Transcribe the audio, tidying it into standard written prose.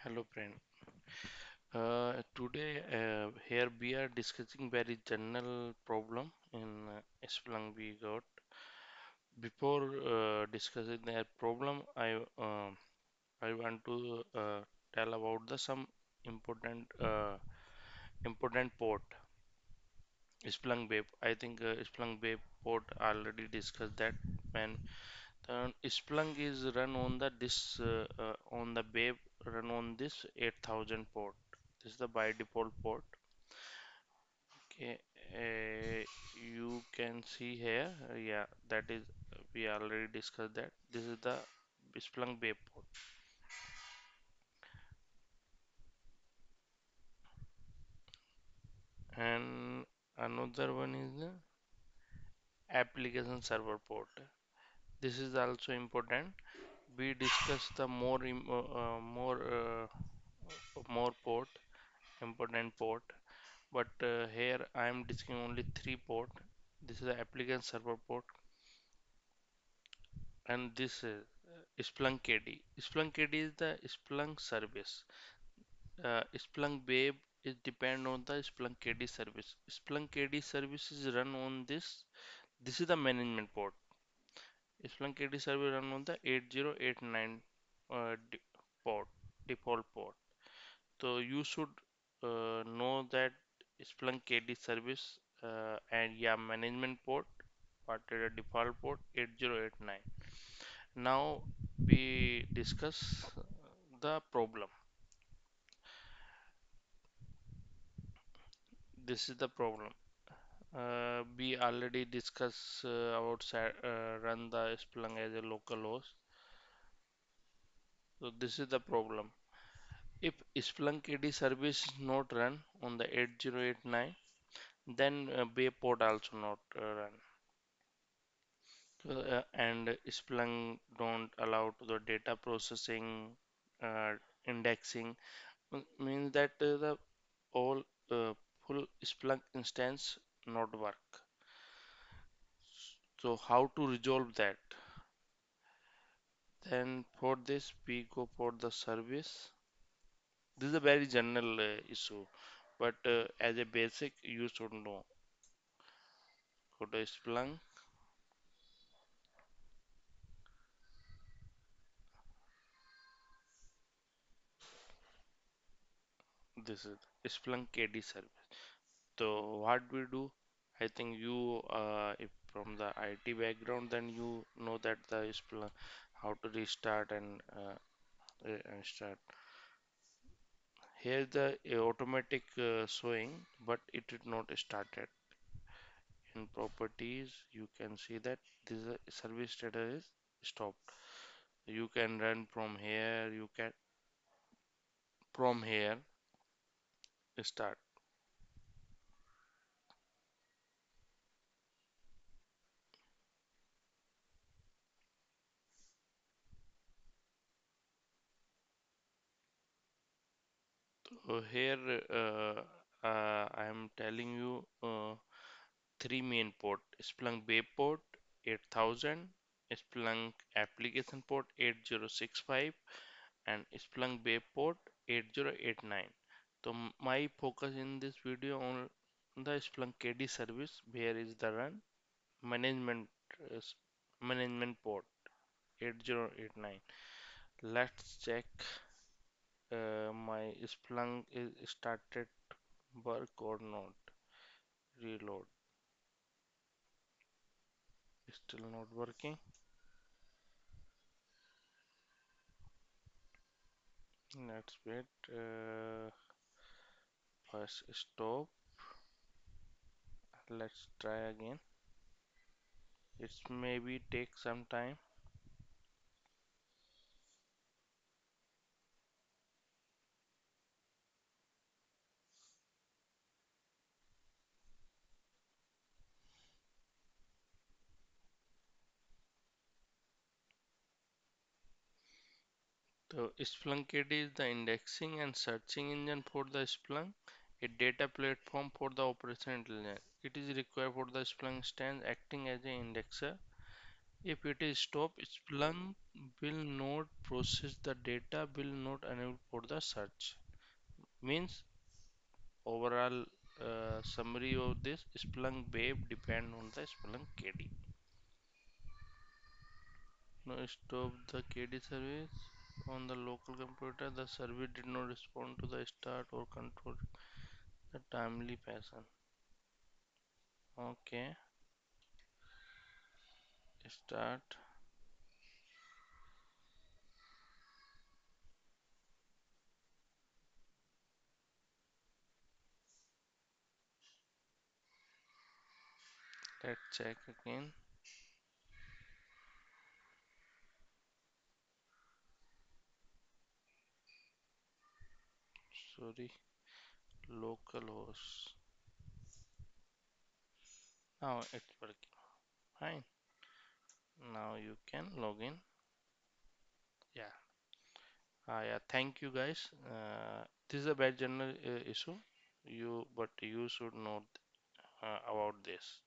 Hello, friend. Today, here we are discussing very general problem in Splunk we got. Before discussing that problem, I want to tell about the some important important port. Splunk Web. I think Splunk Web port already discussed that. When Splunk is run on the this on the web run on this 8000 port. This is the by default port. Okay, you can see here, yeah, that is we already discussed that. This is the Splunk web port, and another one is the application server port. This is also important. We discuss the more port, important port, but here I am discussing only three port. This is the application server port, and this is Splunk KD. Splunk KD is the Splunk service. Splunk Web is depend on the Splunk KD service. Splunk KD service is run on this. This is the management port. Splunk KD service run on the 8089 port, default port. So you should know that Splunk KD service and yeah management port, what is the default port 8089. Now we discuss the problem. This is the problem. We already discussed about run the Splunk as a local host. So this is the problem. If Splunk AD service is not run on the 8089, then Bayport also not run. And Splunk don't allow to the data processing, uh, indexing, means that the all full Splunk instance not work. So how to resolve that? Then for this we go for the service. This is a very general issue, but as a basic you should know. Go to Splunk. This is Splunk KD service. So what we do? I think you, if from the IT background, then you know that the Splunk how to restart and start. Here the automatic showing, but it did not started. In properties, you can see that this is a service status is stopped. You can run from here, you can from here start. So here I am telling you three main port: Splunk Bay port 8000, Splunk application port 8065, and Splunk Bay port 8089. So my focus in this video on the Splunk KD service, where is the run management management port 8089. Let's check my Splunk is started work or not. Reload. Still not working. Let's wait. First stop. Let's try again. It's maybe take some time. So Splunk AD is the indexing and searching engine for the Splunk, a data platform for the operation intelligence. It is required for the Splunk instance acting as an indexer If it is stop, Splunk will not process the data, will not enable for the search. Means overall summary of this, Splunk web depend on the Splunk KD. Now stop the KD service on the local computer. The service did not respond to the start or control the timely fashion. Okay, start. Let's check again. Sorry, localhost. Now it's working. Fine. Now you can log in. Yeah. Yeah. Thank you guys. This is a bad general issue. But you should know about this.